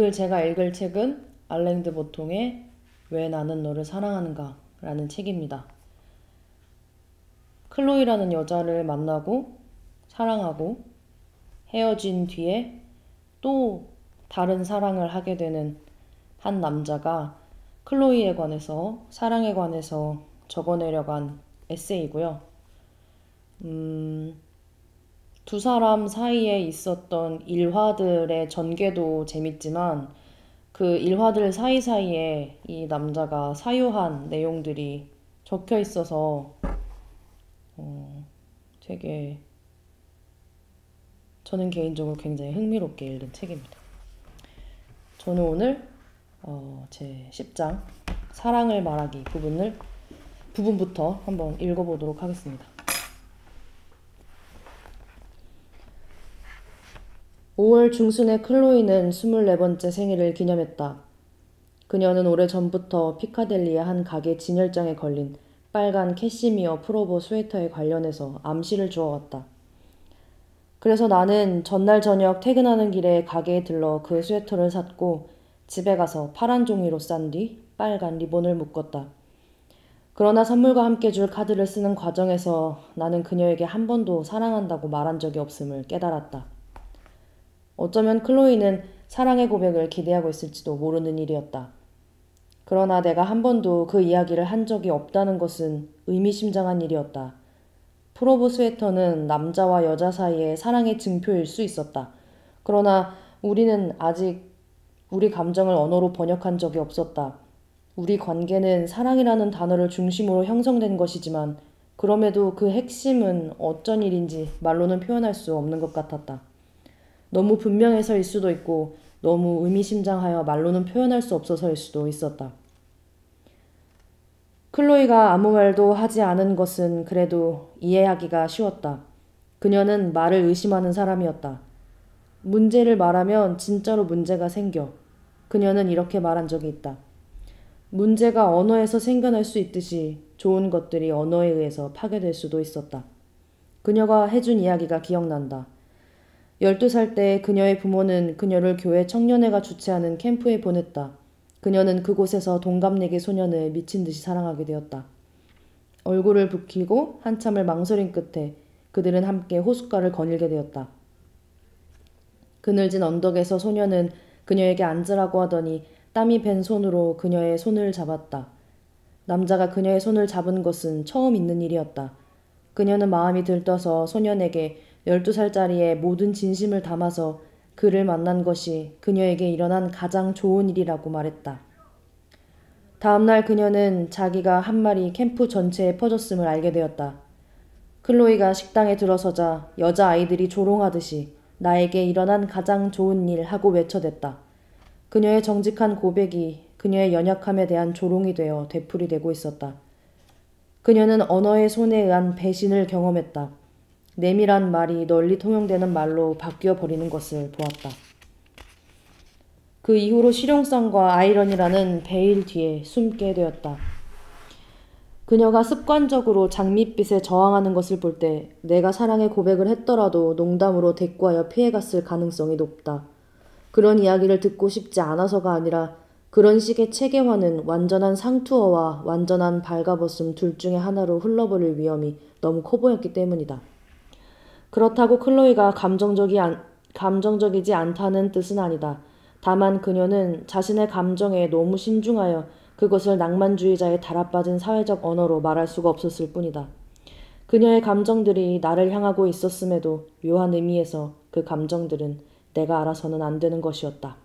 오늘 제가 읽을 책은 알랭드 보통의 왜 나는 너를 사랑하는가 라는 책입니다. 클로이라는 여자를 만나고 사랑하고 헤어진 뒤에 또 다른 사랑을 하게 되는 한 남자가 클로이에 관해서, 사랑에 관해서 적어내려간 에세이고요. 두 사람 사이에 있었던 일화들의 전개도 재밌지만 그 일화들 사이사이에 이 남자가 사유한 내용들이 적혀 있어서 되게 저는 개인적으로 굉장히 흥미롭게 읽은 책입니다. 저는 오늘 제 10장 사랑을 말하기 부분부터 한번 읽어보도록 하겠습니다. 5월 중순에 클로이는 24번째 생일을 기념했다. 그녀는 오래전부터 피카델리의 한 가게 진열장에 걸린 빨간 캐시미어 프로보 스웨터에 관련해서 암시를 주어왔다. 그래서 나는 전날 저녁 퇴근하는 길에 가게에 들러 그 스웨터를 샀고 집에 가서 파란 종이로 싼 뒤 빨간 리본을 묶었다. 그러나 선물과 함께 줄 카드를 쓰는 과정에서 나는 그녀에게 한 번도 사랑한다고 말한 적이 없음을 깨달았다. 어쩌면 클로이는 사랑의 고백을 기대하고 있을지도 모르는 일이었다. 그러나 내가 한 번도 그 이야기를 한 적이 없다는 것은 의미심장한 일이었다. 프로보 스웨터는 남자와 여자 사이의 사랑의 증표일 수 있었다. 그러나 우리는 아직 우리 감정을 언어로 번역한 적이 없었다. 우리 관계는 사랑이라는 단어를 중심으로 형성된 것이지만 그럼에도 그 핵심은 어쩐 일인지 말로는 표현할 수 없는 것 같았다. 너무 분명해서일 수도 있고 너무 의미심장하여 말로는 표현할 수 없어서일 수도 있었다. 클로이가 아무 말도 하지 않은 것은 그래도 이해하기가 쉬웠다. 그녀는 말을 의심하는 사람이었다. 문제를 말하면 진짜로 문제가 생겨. 그녀는 이렇게 말한 적이 있다. 문제가 언어에서 생겨날 수 있듯이 좋은 것들이 언어에 의해서 파괴될 수도 있었다. 그녀가 해준 이야기가 기억난다. 12살 때 그녀의 부모는 그녀를 교회 청년회가 주최하는 캠프에 보냈다. 그녀는 그곳에서 동갑내기 소년을 미친 듯이 사랑하게 되었다. 얼굴을 붉히고 한참을 망설인 끝에 그들은 함께 호숫가를 거닐게 되었다. 그늘진 언덕에서 소년은 그녀에게 앉으라고 하더니 땀이 밴 손으로 그녀의 손을 잡았다. 남자가 그녀의 손을 잡은 것은 처음 있는 일이었다. 그녀는 마음이 들떠서 소년에게 12살짜리의 모든 진심을 담아서 그를 만난 것이 그녀에게 일어난 가장 좋은 일이라고 말했다. 다음날 그녀는 자기가 한 말이 캠프 전체에 퍼졌음을 알게 되었다. 클로이가 식당에 들어서자 여자아이들이 조롱하듯이 나에게 일어난 가장 좋은 일 하고 외쳐댔다. 그녀의 정직한 고백이 그녀의 연약함에 대한 조롱이 되어 되풀이되고 있었다. 그녀는 언어의 손에 의한 배신을 경험했다. 내밀한 말이 널리 통용되는 말로 바뀌어버리는 것을 보았다. 그 이후로 실용성과 아이러니라는 베일 뒤에 숨게 되었다. 그녀가 습관적으로 장밋빛에 저항하는 것을 볼 때 내가 사랑의 고백을 했더라도 농담으로 대꾸하여 피해갔을 가능성이 높다. 그런 이야기를 듣고 싶지 않아서가 아니라 그런 식의 체계화는 완전한 상투어와 완전한 발가벗음 둘 중에 하나로 흘러버릴 위험이 너무 커 보였기 때문이다. 그렇다고 클로이가 감정적이지 않다는 뜻은 아니다. 다만 그녀는 자신의 감정에 너무 신중하여 그것을 낭만주의자의 달아빠진 사회적 언어로 말할 수가 없었을 뿐이다. 그녀의 감정들이 나를 향하고 있었음에도 묘한 의미에서 그 감정들은 내가 알아서는 안 되는 것이었다.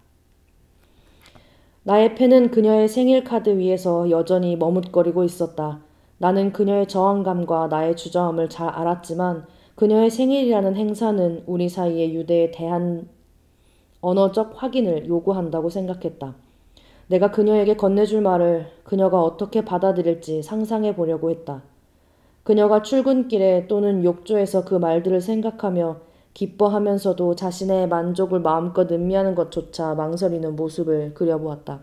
나의 펜은 그녀의 생일 카드 위에서 여전히 머뭇거리고 있었다. 나는 그녀의 저항감과 나의 주저함을 잘 알았지만 그녀의 생일이라는 행사는 우리 사이의 유대에 대한 언어적 확인을 요구한다고 생각했다. 내가 그녀에게 건네줄 말을 그녀가 어떻게 받아들일지 상상해 보려고 했다. 그녀가 출근길에 또는 욕조에서 그 말들을 생각하며 기뻐하면서도 자신의 만족을 마음껏 음미하는 것조차 망설이는 모습을 그려보았다.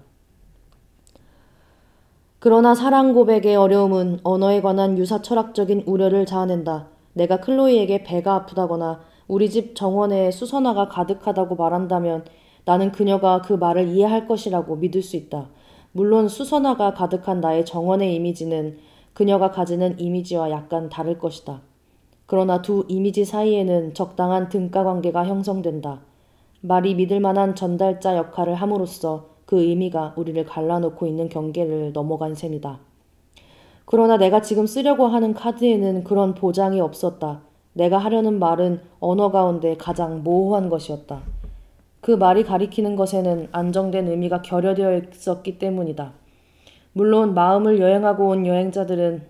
그러나 사랑 고백의 어려움은 언어에 관한 유사 철학적인 우려를 자아낸다. 내가 클로이에게 배가 아프다거나 우리 집 정원에 수선화가 가득하다고 말한다면 나는 그녀가 그 말을 이해할 것이라고 믿을 수 있다. 물론 수선화가 가득한 나의 정원의 이미지는 그녀가 가지는 이미지와 약간 다를 것이다. 그러나 두 이미지 사이에는 적당한 등가 관계가 형성된다. 말이 믿을 만한 전달자 역할을 함으로써 그 의미가 우리를 갈라놓고 있는 경계를 넘어간 셈이다. 그러나 내가 지금 쓰려고 하는 카드에는 그런 보장이 없었다. 내가 하려는 말은 언어 가운데 가장 모호한 것이었다. 그 말이 가리키는 것에는 안정된 의미가 결여되어 있었기 때문이다. 물론 마음을 여행하고 온 여행자들은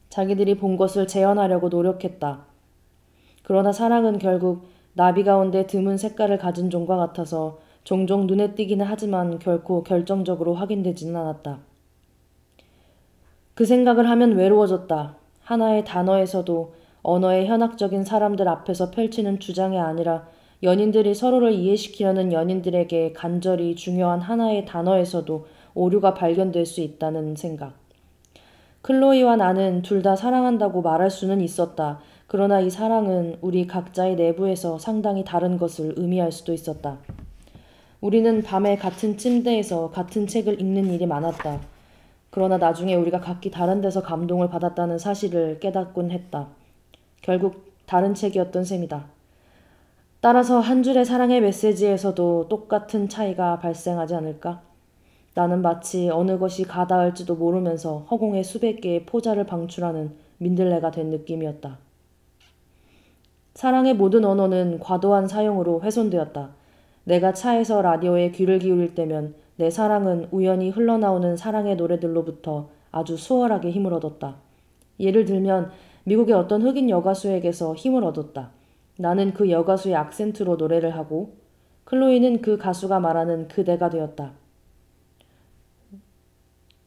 자기들이 본 것을 재현하려고 노력했다. 그러나 사랑은 결국 나비 가운데 드문 색깔을 가진 종과 같아서 종종 눈에 띄기는 하지만 결코 결정적으로 확인되지는 않았다. 그 생각을 하면 외로워졌다. 하나의 단어에서도 언어의 현학적인 사람들 앞에서 펼치는 주장이 아니라 연인들이 서로를 이해시키려는 연인들에게 간절히 중요한 하나의 단어에서도 오류가 발견될 수 있다는 생각. 클로이와 나는 둘 다 사랑한다고 말할 수는 있었다. 그러나 이 사랑은 우리 각자의 내부에서 상당히 다른 것을 의미할 수도 있었다. 우리는 밤에 같은 침대에서 같은 책을 읽는 일이 많았다. 그러나 나중에 우리가 각기 다른 데서 감동을 받았다는 사실을 깨닫곤 했다. 결국 다른 책이었던 셈이다. 따라서 한 줄의 사랑의 메시지에서도 똑같은 차이가 발생하지 않을까? 나는 마치 어느 것이 가닿을지도 모르면서 허공에 수백 개의 포자를 방출하는 민들레가 된 느낌이었다. 사랑의 모든 언어는 과도한 사용으로 훼손되었다. 내가 차에서 라디오에 귀를 기울일 때면 내 사랑은 우연히 흘러나오는 사랑의 노래들로부터 아주 수월하게 힘을 얻었다. 예를 들면 미국의 어떤 흑인 여가수에게서 힘을 얻었다. 나는 그 여가수의 악센트로 노래를 하고 클로이는 그 가수가 말하는 그대가 되었다.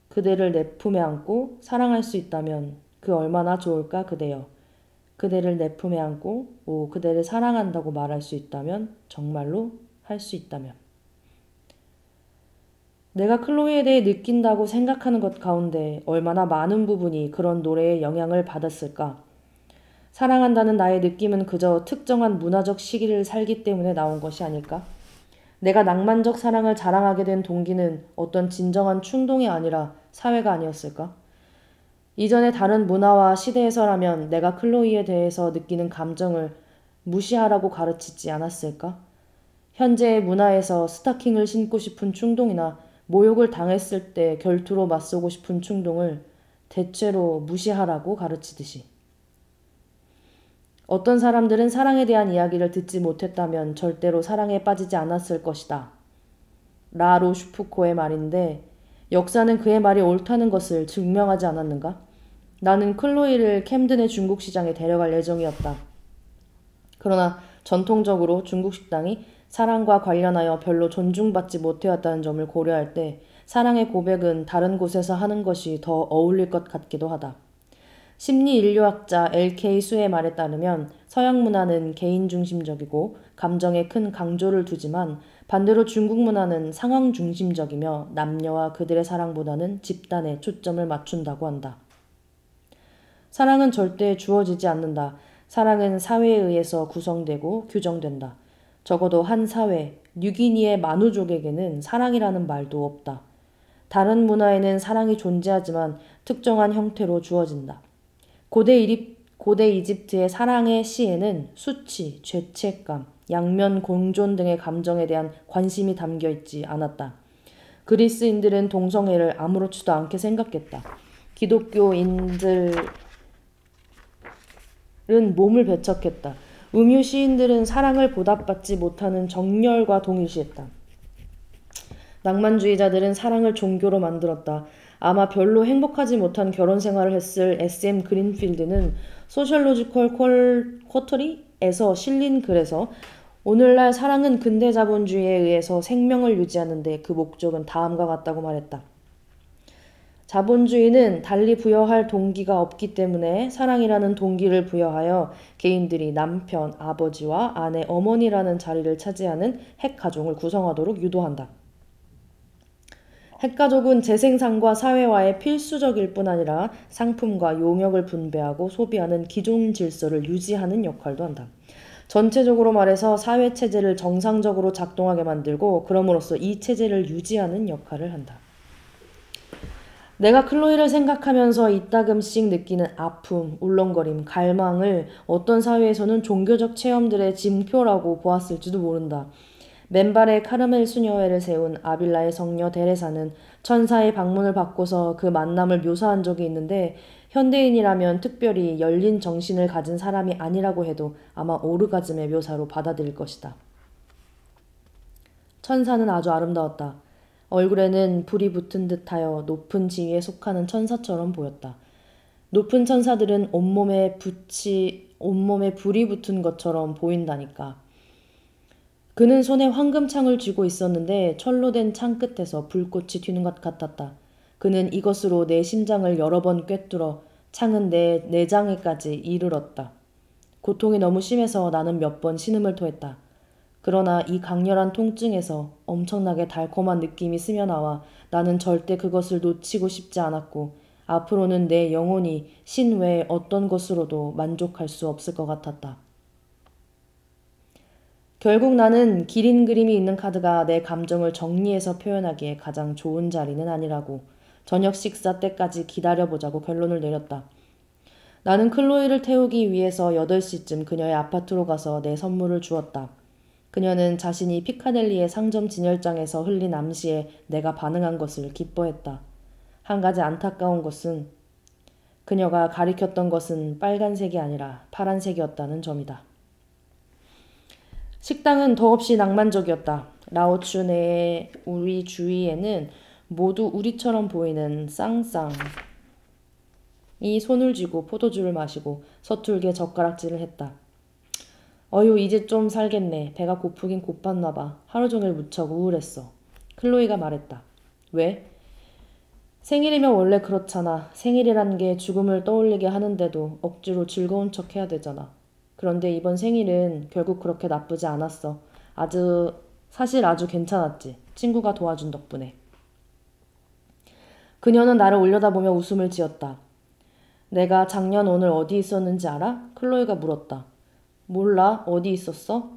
그대를 내 품에 안고 사랑할 수 있다면 그 얼마나 좋을까 그대여. 그대를 내 품에 안고 그대를 사랑한다고 말할 수 있다면 정말로 할 수 있다면. 내가 클로이에 대해 느낀다고 생각하는 것 가운데 얼마나 많은 부분이 그런 노래의 영향을 받았을까. 사랑한다는 나의 느낌은 그저 특정한 문화적 시기를 살기 때문에 나온 것이 아닐까? 내가 낭만적 사랑을 자랑하게 된 동기는 어떤 진정한 충동이 아니라 사회가 아니었을까? 이전의 다른 문화와 시대에서라면 내가 클로이에 대해서 느끼는 감정을 무시하라고 가르치지 않았을까? 현재의 문화에서 스타킹을 신고 싶은 충동이나 모욕을 당했을 때 결투로 맞서고 싶은 충동을 대체로 무시하라고 가르치듯이. 어떤 사람들은 사랑에 대한 이야기를 듣지 못했다면 절대로 사랑에 빠지지 않았을 것이다. 라 로슈푸코의 말인데 역사는 그의 말이 옳다는 것을 증명하지 않았는가? 나는 클로이를 캠든의 중국 시장에 데려갈 예정이었다. 그러나 전통적으로 중국 식당이 사랑과 관련하여 별로 존중받지 못해왔다는 점을 고려할 때 사랑의 고백은 다른 곳에서 하는 것이 더 어울릴 것 같기도 하다. 심리인류학자 L.K. 수의 말에 따르면 서양 문화는 개인 중심적이고 감정에 큰 강조를 두지만 반대로 중국 문화는 상황 중심적이며 남녀와 그들의 사랑보다는 집단에 초점을 맞춘다고 한다. 사랑은 절대 주어지지 않는다. 사랑은 사회에 의해서 구성되고 규정된다. 적어도 한 사회, 뉴기니의 마누족에게는 사랑이라는 말도 없다. 다른 문화에는 사랑이 존재하지만 특정한 형태로 주어진다. 고대 이집트의 사랑의 시에는 수치, 죄책감, 양면 공존 등의 감정에 대한 관심이 담겨 있지 않았다. 그리스인들은 동성애를 아무렇지도 않게 생각했다. 기독교인들은 몸을 배척했다. 음유 시인들은 사랑을 보답받지 못하는 정열과 동일시했다. 낭만주의자들은 사랑을 종교로 만들었다. 아마 별로 행복하지 못한 결혼 생활을 했을 S.M. 그린필드는 소셜로지컬 쿼터리에서 실린 글에서 오늘날 사랑은 근대 자본주의에 의해서 생명을 유지하는 데 그 목적은 다음과 같다고 말했다. 자본주의는 달리 부여할 동기가 없기 때문에 사랑이라는 동기를 부여하여 개인들이 남편, 아버지와 아내, 어머니라는 자리를 차지하는 핵가족을 구성하도록 유도한다. 핵가족은 재생산과 사회화의 필수적일 뿐 아니라 상품과 용역을 분배하고 소비하는 기존 질서를 유지하는 역할도 한다. 전체적으로 말해서 사회체제를 정상적으로 작동하게 만들고 그럼으로써 이 체제를 유지하는 역할을 한다. 내가 클로이를 생각하면서 이따금씩 느끼는 아픔, 울렁거림, 갈망을 어떤 사회에서는 종교적 체험들의 징표라고 보았을지도 모른다. 맨발에 카르멜 수녀회를 세운 아빌라의 성녀 데레사는 천사의 방문을 받고서 그 만남을 묘사한 적이 있는데 현대인이라면 특별히 열린 정신을 가진 사람이 아니라고 해도 아마 오르가즘의 묘사로 받아들일 것이다. 천사는 아주 아름다웠다. 얼굴에는 불이 붙은 듯하여 높은 지위에 속하는 천사처럼 보였다. 높은 천사들은 온몸에 불이 붙은 것처럼 보인다니까. 그는 손에 황금창을 쥐고 있었는데 철로 된 창 끝에서 불꽃이 튀는 것 같았다. 그는 이것으로 내 심장을 여러 번 꿰뚫어 창은 내 내장에까지 이르렀다. 고통이 너무 심해서 나는 몇 번 신음을 토했다. 그러나 이 강렬한 통증에서 엄청나게 달콤한 느낌이 스며나와 나는 절대 그것을 놓치고 싶지 않았고 앞으로는 내 영혼이 신 외의 어떤 것으로도 만족할 수 없을 것 같았다. 결국 나는 기린 그림이 있는 카드가 내 감정을 정리해서 표현하기에 가장 좋은 자리는 아니라고 저녁 식사 때까지 기다려보자고 결론을 내렸다. 나는 클로이를 태우기 위해서 8시쯤 그녀의 아파트로 가서 내 선물을 주었다. 그녀는 자신이 피카델리의 상점 진열장에서 흘린 암시에 내가 반응한 것을 기뻐했다. 한 가지 안타까운 것은 그녀가 가리켰던 것은 빨간색이 아니라 파란색이었다는 점이다. 식당은 더없이 낭만적이었다. 라오추 내의 우리 주위에는 모두 우리처럼 보이는 쌍쌍이 손을 쥐고 포도주를 마시고 서툴게 젓가락질을 했다. 어휴, 이제 좀 살겠네. 배가 고프긴 고팠나 봐. 하루 종일 무척 우울했어. 클로이가 말했다. 왜? 생일이면 원래 그렇잖아. 생일이란 게 죽음을 떠올리게 하는데도 억지로 즐거운 척 해야 되잖아. 그런데 이번 생일은 결국 그렇게 나쁘지 않았어. 사실 아주 괜찮았지. 친구가 도와준 덕분에. 그녀는 나를 올려다보며 웃음을 지었다. 내가 작년 오늘 어디 있었는지 알아? 클로이가 물었다. 몰라. 어디 있었어?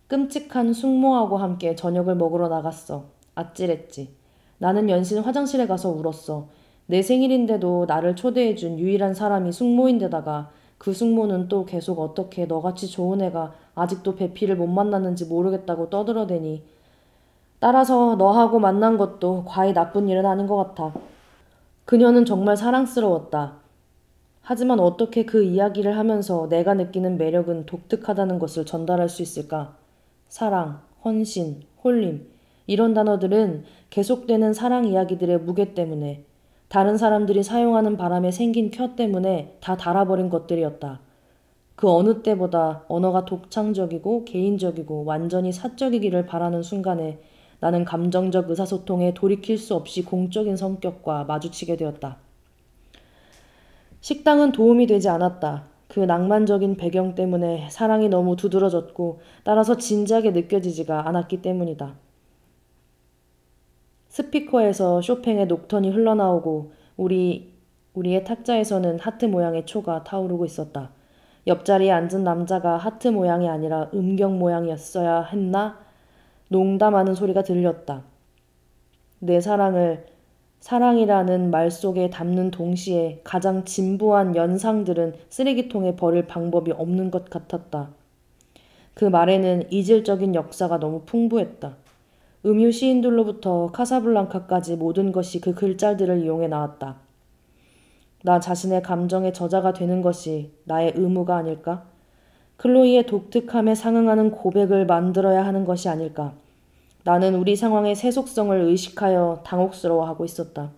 끔찍한 숙모하고 함께 저녁을 먹으러 나갔어. 아찔했지. 나는 연신 화장실에 가서 울었어. 내 생일인데도 나를 초대해준 유일한 사람이 숙모인데다가 그 숙모는 또 계속 어떻게 너같이 좋은 애가 아직도 배피를 못 만났는지 모르겠다고 떠들어대니 따라서 너하고 만난 것도 과히 나쁜 일은 아닌 것 같아. 그녀는 정말 사랑스러웠다. 하지만 어떻게 그 이야기를 하면서 내가 느끼는 매력은 독특하다는 것을 전달할 수 있을까? 사랑, 헌신, 홀림 이런 단어들은 계속되는 사랑 이야기들의 무게 때문에 다른 사람들이 사용하는 바람에 생긴 켜 때문에 다 닳아버린 것들이었다. 그 어느 때보다 언어가 독창적이고 개인적이고 완전히 사적이기를 바라는 순간에 나는 감정적 의사소통에 돌이킬 수 없이 공적인 성격과 마주치게 되었다. 식당은 도움이 되지 않았다. 그 낭만적인 배경 때문에 사랑이 너무 두드러졌고 따라서 진지하게 느껴지지가 않았기 때문이다. 스피커에서 쇼팽의 녹턴이 흘러나오고 우리의 탁자에서는 하트 모양의 초가 타오르고 있었다. 옆자리에 앉은 남자가 하트 모양이 아니라 음경 모양이었어야 했나? 농담하는 소리가 들렸다. 내 사랑을 사랑이라는 말 속에 담는 동시에 가장 진부한 연상들은 쓰레기통에 버릴 방법이 없는 것 같았다. 그 말에는 이질적인 역사가 너무 풍부했다. 음유 시인들로부터 카사블랑카까지 모든 것이 그 글자들을 이용해 나왔다. 나 자신의 감정의 저자가 되는 것이 나의 의무가 아닐까? 클로이의 독특함에 상응하는 고백을 만들어야 하는 것이 아닐까? 나는 우리 상황의 세속성을 의식하여 당혹스러워하고 있었다.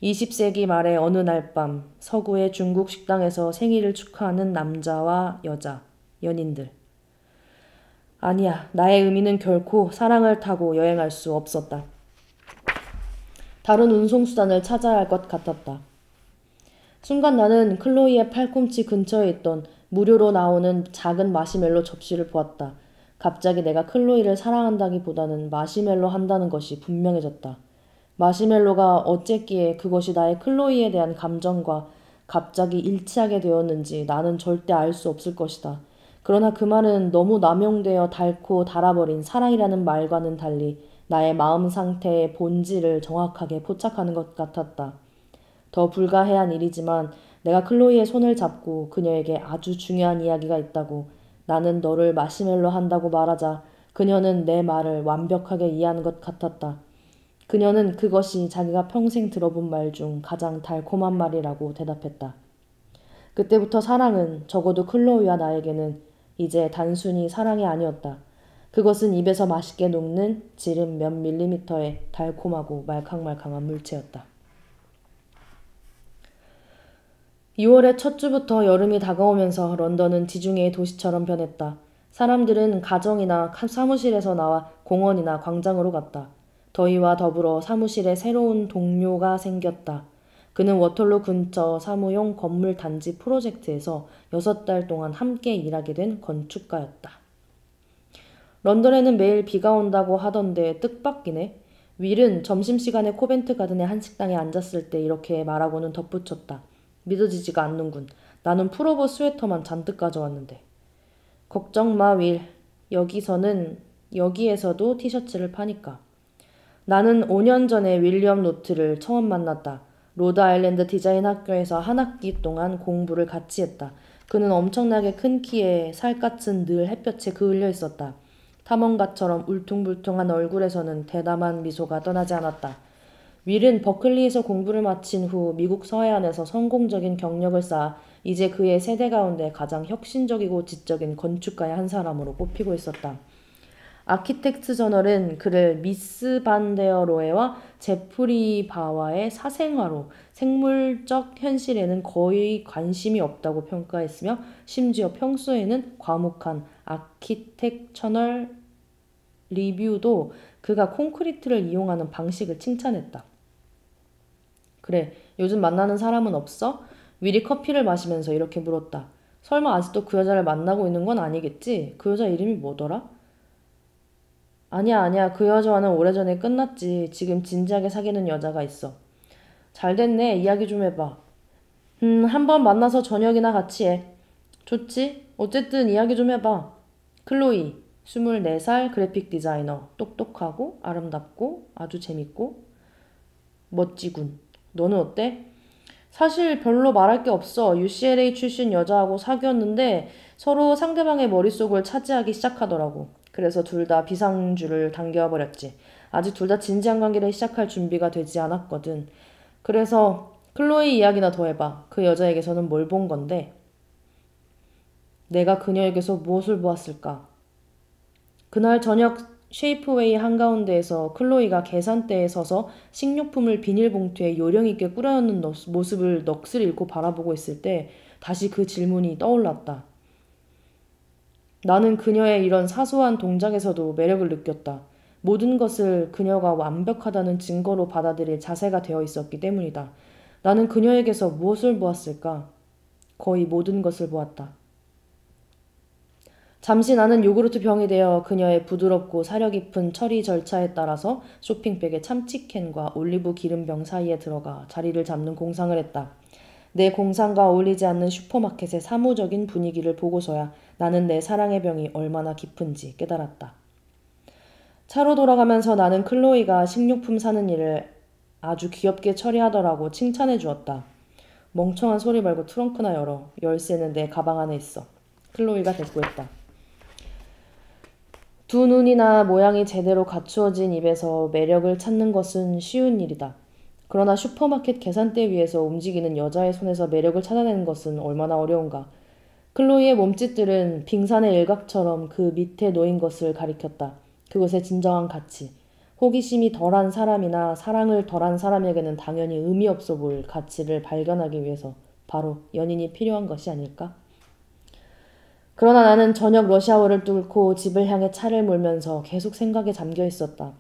20세기 말의 어느 날 밤 서구의 중국 식당에서 생일을 축하하는 남자와 여자, 연인들. 아니야, 나의 의미는 결코 사랑을 타고 여행할 수 없었다. 다른 운송수단을 찾아야 할 것 같았다. 순간 나는 클로이의 팔꿈치 근처에 있던 무료로 나오는 작은 마시멜로 접시를 보았다. 갑자기 내가 클로이를 사랑한다기보다는 마시멜로 한다는 것이 분명해졌다. 마시멜로가 어쨌기에 그것이 나의 클로이에 대한 감정과 갑자기 일치하게 되었는지 나는 절대 알 수 없을 것이다. 그러나 그 말은 너무 남용되어 닳고 닳아버린 사랑이라는 말과는 달리 나의 마음 상태의 본질을 정확하게 포착하는 것 같았다. 더 불가해한 일이지만 내가 클로이의 손을 잡고 그녀에게 아주 중요한 이야기가 있다고, 나는 너를 마시멜로 한다고 말하자 그녀는 내 말을 완벽하게 이해하는 것 같았다. 그녀는 그것이 자기가 평생 들어본 말 중 가장 달콤한 말이라고 대답했다. 그때부터 사랑은, 적어도 클로이와 나에게는 이제 단순히 사랑이 아니었다. 그것은 입에서 맛있게 녹는 지름 몇 밀리미터의 달콤하고 말캉말캉한 물체였다. 2월의 첫 주부터 여름이 다가오면서 런던은 지중해의 도시처럼 변했다. 사람들은 가정이나 사무실에서 나와 공원이나 광장으로 갔다. 더위와 더불어 사무실에 새로운 동료가 생겼다. 그는 워털루 근처 사무용 건물 단지 프로젝트에서 6달 동안 함께 일하게 된 건축가였다. 런던에는 매일 비가 온다고 하던데 뜻밖이네. 윌은 점심시간에 코벤트 가든의 한 식당에 앉았을 때 이렇게 말하고는 덧붙였다. 믿어지지가 않는군. 나는 풀오버 스웨터만 잔뜩 가져왔는데. 걱정 마, 윌. 여기에서도 티셔츠를 파니까. 나는 5년 전에 윌리엄 노트를 처음 만났다. 로드아일랜드 디자인 학교에서 한 학기 동안 공부를 같이 했다. 그는 엄청나게 큰 키에 살갗은 늘 햇볕에 그을려 있었다. 탐험가처럼 울퉁불퉁한 얼굴에서는 대담한 미소가 떠나지 않았다. 윌은 버클리에서 공부를 마친 후 미국 서해안에서 성공적인 경력을 쌓아 이제 그의 세대 가운데 가장 혁신적이고 지적인 건축가의 한 사람으로 꼽히고 있었다. 아키텍트 저널은 그를 미스 반데어로에와 제프리 바와의 사생활로 생물적 현실에는 거의 관심이 없다고 평가했으며 심지어 평소에는 과묵한 아키텍처널 리뷰도 그가 콘크리트를 이용하는 방식을 칭찬했다. 그래, 요즘 만나는 사람은 없어? 윌이 커피를 마시면서 이렇게 물었다. 설마 아직도 그 여자를 만나고 있는 건 아니겠지? 그 여자 이름이 뭐더라? 아니야. 그 여자와는 오래전에 끝났지. 지금 진지하게 사귀는 여자가 있어. 잘 됐네. 이야기 좀 해봐. 한번 만나서 저녁이나 같이 해. 좋지? 어쨌든 이야기 좀 해봐. 클로이, 24살 그래픽 디자이너. 똑똑하고 아름답고 아주 재밌고 멋지군. 너는 어때? 사실 별로 말할 게 없어. UCLA 출신 여자하고 사귀었는데 서로 상대방의 머릿속을 차지하기 시작하더라고. 그래서 둘 다 비상줄을 당겨버렸지. 아직 둘 다 진지한 관계를 시작할 준비가 되지 않았거든. 그래서 클로이 이야기나 더 해봐. 그 여자에게서는 뭘 본 건데? 내가 그녀에게서 무엇을 보았을까? 그날 저녁 쉐이프웨이 한가운데에서 클로이가 계산대에 서서 식료품을 비닐봉투에 요령있게 꾸려넣는 모습을 넋을 잃고 바라보고 있을 때 다시 그 질문이 떠올랐다. 나는 그녀의 이런 사소한 동작에서도 매력을 느꼈다. 모든 것을 그녀가 완벽하다는 증거로 받아들일 자세가 되어 있었기 때문이다. 나는 그녀에게서 무엇을 보았을까? 거의 모든 것을 보았다. 잠시 나는 요구르트 병이 되어 그녀의 부드럽고 사려 깊은 처리 절차에 따라서 쇼핑백의 참치캔과 올리브 기름병 사이에 들어가 자리를 잡는 공상을 했다. 내 공상과 어울리지 않는 슈퍼마켓의 사무적인 분위기를 보고서야 나는 내 사랑의 병이 얼마나 깊은지 깨달았다. 차로 돌아가면서 나는 클로이가 식료품 사는 일을 아주 귀엽게 처리하더라고 칭찬해 주었다. 멍청한 소리 말고 트렁크나 열어. 열쇠는 내 가방 안에 있어. 클로이가 대꾸했다. 두 눈이나 모양이 제대로 갖추어진 입에서 매력을 찾는 것은 쉬운 일이다. 그러나 슈퍼마켓 계산대 위에서 움직이는 여자의 손에서 매력을 찾아내는 것은 얼마나 어려운가. 클로이의 몸짓들은 빙산의 일각처럼 그 밑에 놓인 것을 가리켰다. 그것의 진정한 가치. 호기심이 덜한 사람이나 사랑을 덜한 사람에게는 당연히 의미 없어 보일 가치를 발견하기 위해서 바로 연인이 필요한 것이 아닐까? 그러나 나는 저녁 러시아워를 뚫고 집을 향해 차를 몰면서 계속 생각에 잠겨 있었다.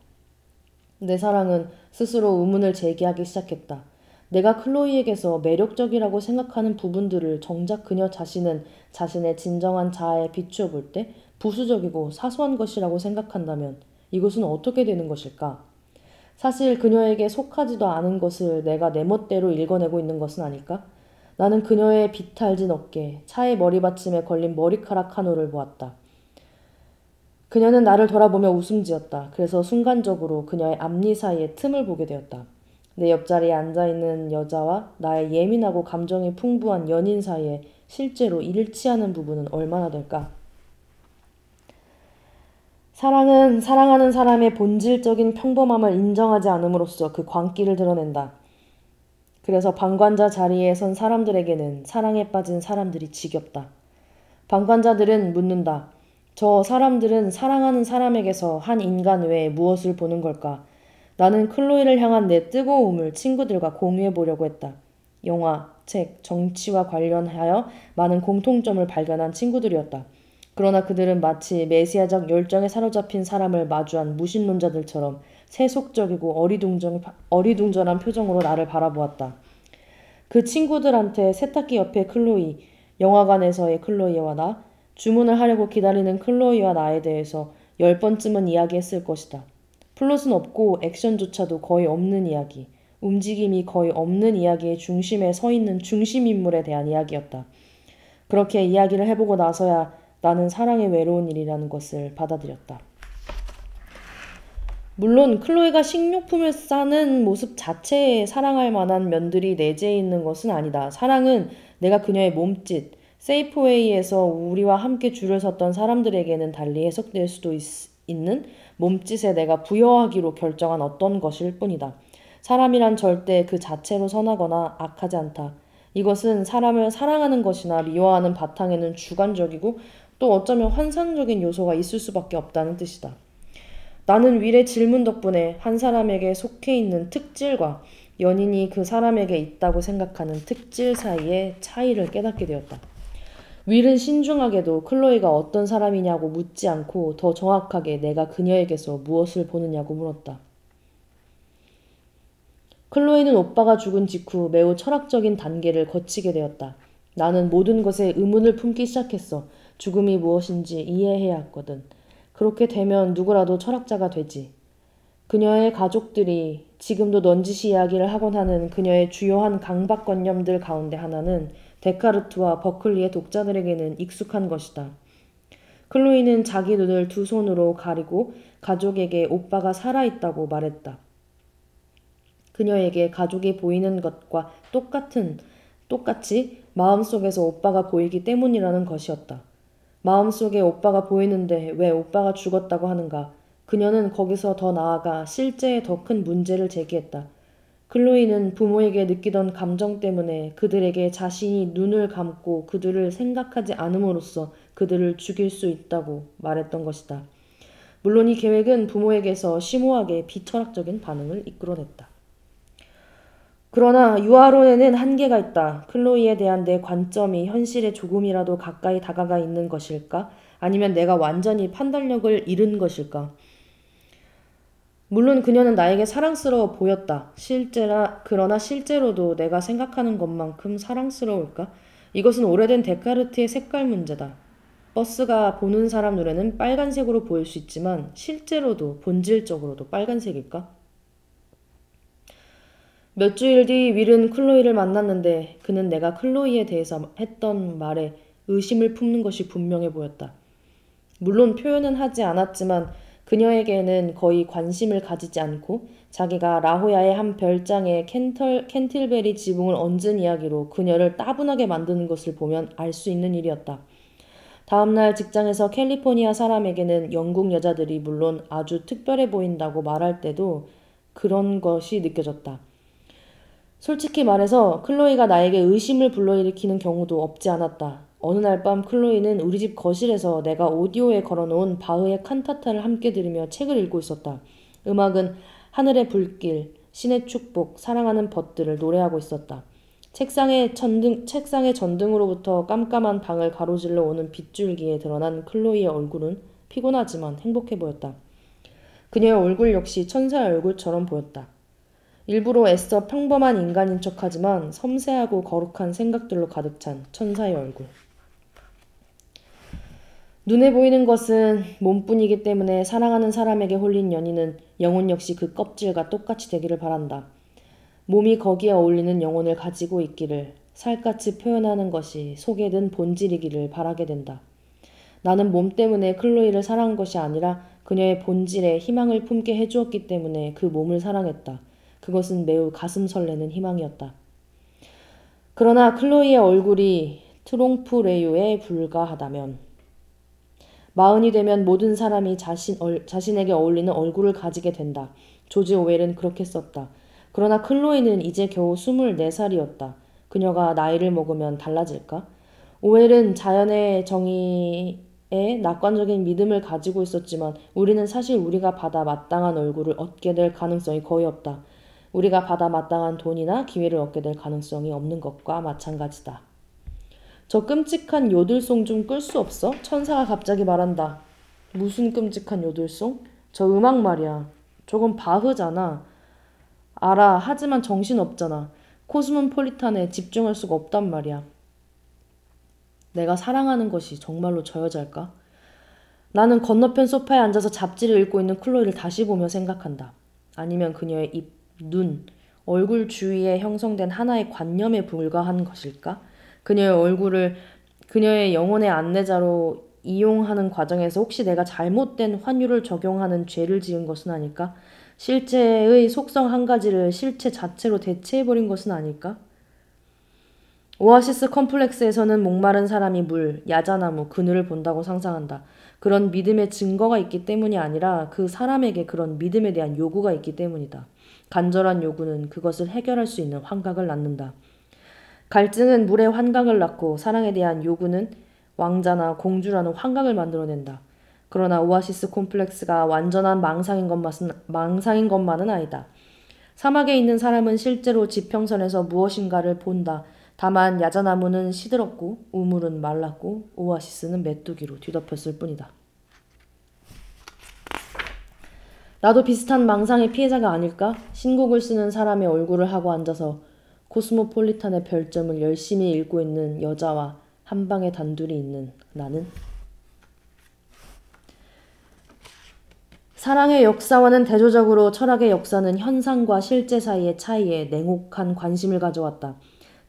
내 사랑은 스스로 의문을 제기하기 시작했다. 내가 클로이에게서 매력적이라고 생각하는 부분들을 정작 그녀 자신은 자신의 진정한 자아에 비추어 볼 때 부수적이고 사소한 것이라고 생각한다면 이것은 어떻게 되는 것일까? 사실 그녀에게 속하지도 않은 것을 내가 내 멋대로 읽어내고 있는 것은 아닐까? 나는 그녀의 비탈진 어깨, 차의 머리받침에 걸린 머리카락 한 올을 보았다. 그녀는 나를 돌아보며 웃음 지었다. 그래서 순간적으로 그녀의 앞니 사이에 틈을 보게 되었다. 내 옆자리에 앉아있는 여자와 나의 예민하고 감정이 풍부한 연인 사이에 실제로 일치하는 부분은 얼마나 될까? 사랑은 사랑하는 사람의 본질적인 평범함을 인정하지 않음으로써 그 광기를 드러낸다. 그래서 방관자 자리에 선 사람들에게는 사랑에 빠진 사람들이 지겹다. 방관자들은 묻는다. 저 사람들은 사랑하는 사람에게서 한 인간 외에 무엇을 보는 걸까? 나는 클로이를 향한 내 뜨거움을 친구들과 공유해 보려고 했다. 영화, 책, 정치와 관련하여 많은 공통점을 발견한 친구들이었다. 그러나 그들은 마치 메시아적 열정에 사로잡힌 사람을 마주한 무신론자들처럼 세속적이고 어리둥절한 표정으로 나를 바라보았다. 그 친구들한테 세탁기 옆에 클로이, 영화관에서의 클로이와 나, 주문을 하려고 기다리는 클로이와 나에 대해서 10번쯤은 이야기했을 것이다. 플롯은 없고 액션조차도 거의 없는 이야기, 움직임이 거의 없는 이야기의 중심에 서 있는 중심 인물에 대한 이야기였다. 그렇게 이야기를 해보고 나서야 나는 사랑의 외로운 일이라는 것을 받아들였다. 물론 클로이가 식료품을 싸는 모습 자체에 사랑할 만한 면들이 내재해 있는 것은 아니다. 사랑은 내가 그녀의 몸짓, 세이프웨이에서 우리와 함께 줄을 섰던 사람들에게는 달리 해석될 수도 있는 몸짓에 내가 부여하기로 결정한 어떤 것일 뿐이다. 사람이란 절대 그 자체로 선하거나 악하지 않다. 이것은 사람을 사랑하는 것이나 미워하는 바탕에는 주관적이고 또 어쩌면 환상적인 요소가 있을 수밖에 없다는 뜻이다. 나는 윌의 질문 덕분에 한 사람에게 속해 있는 특질과 연인이 그 사람에게 있다고 생각하는 특질 사이의 차이를 깨닫게 되었다. 윌은 신중하게도 클로이가 어떤 사람이냐고 묻지 않고 더 정확하게 내가 그녀에게서 무엇을 보느냐고 물었다. 클로이는 오빠가 죽은 직후 매우 철학적인 단계를 거치게 되었다. 나는 모든 것에 의문을 품기 시작했어. 죽음이 무엇인지 이해해야 했거든. 그렇게 되면 누구라도 철학자가 되지. 그녀의 가족들이 지금도 넌지시 이야기를 하곤 하는 그녀의 주요한 강박관념들 가운데 하나는 데카르트와 버클리의 독자들에게는 익숙한 것이다. 클로이는 자기 눈을 두 손으로 가리고 가족에게 오빠가 살아있다고 말했다. 그녀에게 가족이 보이는 것과 똑같이 마음속에서 오빠가 보이기 때문이라는 것이었다. 마음속에 오빠가 보이는데 왜 오빠가 죽었다고 하는가? 그녀는 거기서 더 나아가 실제의 더 큰 문제를 제기했다. 클로이는 부모에게 느끼던 감정 때문에 그들에게 자신이 눈을 감고 그들을 생각하지 않음으로써 그들을 죽일 수 있다고 말했던 것이다. 물론 이 계획은 부모에게서 심오하게 비철학적인 반응을 이끌어냈다. 그러나 유아론에는 한계가 있다. 클로이에 대한 내 관점이 현실에 조금이라도 가까이 다가가 있는 것일까? 아니면 내가 완전히 판단력을 잃은 것일까? 물론 그녀는 나에게 사랑스러워 보였다. 그러나 실제로도 내가 생각하는 것만큼 사랑스러울까? 이것은 오래된 데카르트의 색깔 문제다. 버스가 보는 사람 눈에는 빨간색으로 보일 수 있지만 실제로도 본질적으로도 빨간색일까? 몇 주일 뒤 윌은 클로이를 만났는데 그는 내가 클로이에 대해서 했던 말에 의심을 품는 것이 분명해 보였다. 물론 표현은 하지 않았지만 그녀에게는 거의 관심을 가지지 않고 자기가 라호야의 한 별장에 캔틸베리 지붕을 얹은 이야기로 그녀를 따분하게 만드는 것을 보면 알 수 있는 일이었다. 다음날 직장에서 캘리포니아 사람에게는 영국 여자들이 물론 아주 특별해 보인다고 말할 때도 그런 것이 느껴졌다. 솔직히 말해서 클로이가 나에게 의심을 불러일으키는 경우도 없지 않았다. 어느 날 밤 클로이는 우리 집 거실에서 내가 오디오에 걸어놓은 바흐의 칸타타를 함께 들으며 책을 읽고 있었다. 음악은 하늘의 불길, 신의 축복, 사랑하는 벗들을 노래하고 있었다. 책상의 전등으로부터 깜깜한 방을 가로질러 오는 빗줄기에 드러난 클로이의 얼굴은 피곤하지만 행복해 보였다. 그녀의 얼굴 역시 천사의 얼굴처럼 보였다. 일부러 애써 평범한 인간인 척하지만 섬세하고 거룩한 생각들로 가득 찬 천사의 얼굴. 눈에 보이는 것은 몸뿐이기 때문에 사랑하는 사람에게 홀린 연인은 영혼 역시 그 껍질과 똑같이 되기를 바란다. 몸이 거기에 어울리는 영혼을 가지고 있기를, 살갗이 표현하는 것이 속에 든 본질이기를 바라게 된다. 나는 몸 때문에 클로이를 사랑한 것이 아니라 그녀의 본질에 희망을 품게 해주었기 때문에 그 몸을 사랑했다. 그것은 매우 가슴 설레는 희망이었다. 그러나 클로이의 얼굴이 트롱프레유에 불과하다면 마흔이 되면 모든 사람이 자신에게 어울리는 얼굴을 가지게 된다. 조지 오웰은 그렇게 썼다. 그러나 클로이는 이제 겨우 24살이었다. 그녀가 나이를 먹으면 달라질까? 오웰은 자연의 정의에 낙관적인 믿음을 가지고 있었지만 우리는 사실 우리가 받아 마땅한 얼굴을 얻게 될 가능성이 거의 없다. 우리가 받아 마땅한 돈이나 기회를 얻게 될 가능성이 없는 것과 마찬가지다. 저 끔찍한 요들송 좀 끌 수 없어? 천사가 갑자기 말한다. 무슨 끔찍한 요들송? 저 음악 말이야. 저건 바흐잖아. 알아. 하지만 정신없잖아. 코스모폴리탄에 집중할 수가 없단 말이야. 내가 사랑하는 것이 정말로 저 여자일까? 나는 건너편 소파에 앉아서 잡지를 읽고 있는 클로이를 다시 보며 생각한다. 아니면 그녀의 입, 눈, 얼굴 주위에 형성된 하나의 관념에 불과한 것일까? 그녀의 얼굴을 그녀의 영혼의 안내자로 이용하는 과정에서 혹시 내가 잘못된 환율을 적용하는 죄를 지은 것은 아닐까? 실체의 속성 한 가지를 실체 자체로 대체해버린 것은 아닐까? 오아시스 컴플렉스에서는 목마른 사람이 물, 야자나무, 그늘을 본다고 상상한다. 그런 믿음의 증거가 있기 때문이 아니라 그 사람에게 그런 믿음에 대한 요구가 있기 때문이다. 간절한 요구는 그것을 해결할 수 있는 환각을 낳는다. 갈증은 물의 환각을 낳고 사랑에 대한 요구는 왕자나 공주라는 환각을 만들어낸다. 그러나 오아시스 콤플렉스가 완전한 망상인 것만은 아니다. 사막에 있는 사람은 실제로 지평선에서 무엇인가를 본다. 다만 야자나무는 시들었고 우물은 말랐고 오아시스는 메뚜기로 뒤덮였을 뿐이다. 나도 비슷한 망상의 피해자가 아닐까? 신곡을 쓰는 사람의 얼굴을 하고 앉아서 코스모폴리탄의 별점을 열심히 읽고 있는 여자와 한 방에 단둘이 있는 나는? 사랑의 역사와는 대조적으로 철학의 역사는 현상과 실제 사이의 차이에 냉혹한 관심을 가져왔다.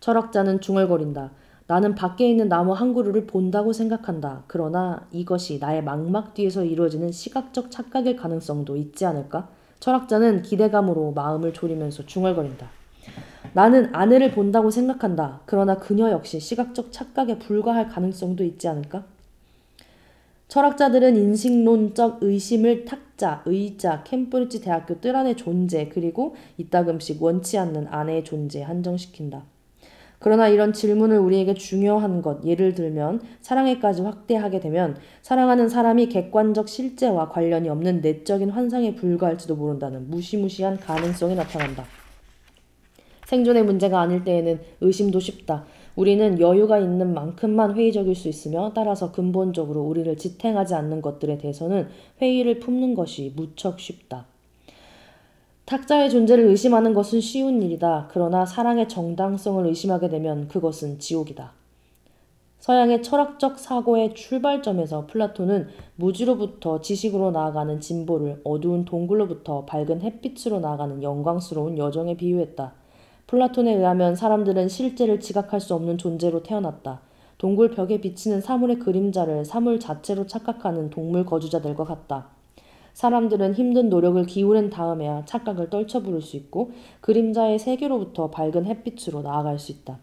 철학자는 중얼거린다. 나는 밖에 있는 나무 한 그루를 본다고 생각한다. 그러나 이것이 나의 망막 뒤에서 이루어지는 시각적 착각일 가능성도 있지 않을까? 철학자는 기대감으로 마음을 졸이면서 중얼거린다. 나는 아내를 본다고 생각한다. 그러나 그녀 역시 시각적 착각에 불과할 가능성도 있지 않을까? 철학자들은 인식론적 의심을 탁자, 의자, 캠브리지 대학교 뜰 안의 존재, 그리고 이따금씩 원치 않는 아내의 존재에 한정시킨다. 그러나 이런 질문을 우리에게 중요한 것, 예를 들면 사랑에까지 확대하게 되면 사랑하는 사람이 객관적 실제와 관련이 없는 내적인 환상에 불과할지도 모른다는 무시무시한 가능성이 나타난다. 생존의 문제가 아닐 때에는 의심도 쉽다. 우리는 여유가 있는 만큼만 회의적일 수 있으며 따라서 근본적으로 우리를 지탱하지 않는 것들에 대해서는 회의를 품는 것이 무척 쉽다. 탁자의 존재를 의심하는 것은 쉬운 일이다. 그러나 사랑의 정당성을 의심하게 되면 그것은 지옥이다. 서양의 철학적 사고의 출발점에서 플라톤은 무지로부터 지식으로 나아가는 진보를 어두운 동굴로부터 밝은 햇빛으로 나아가는 영광스러운 여정에 비유했다. 플라톤에 의하면 사람들은 실제를 지각할 수 없는 존재로 태어났다. 동굴 벽에 비치는 사물의 그림자를 사물 자체로 착각하는 동물 거주자들과 같다. 사람들은 힘든 노력을 기울인 다음에야 착각을 떨쳐부를 수 있고 그림자의 세계로부터 밝은 햇빛으로 나아갈 수 있다.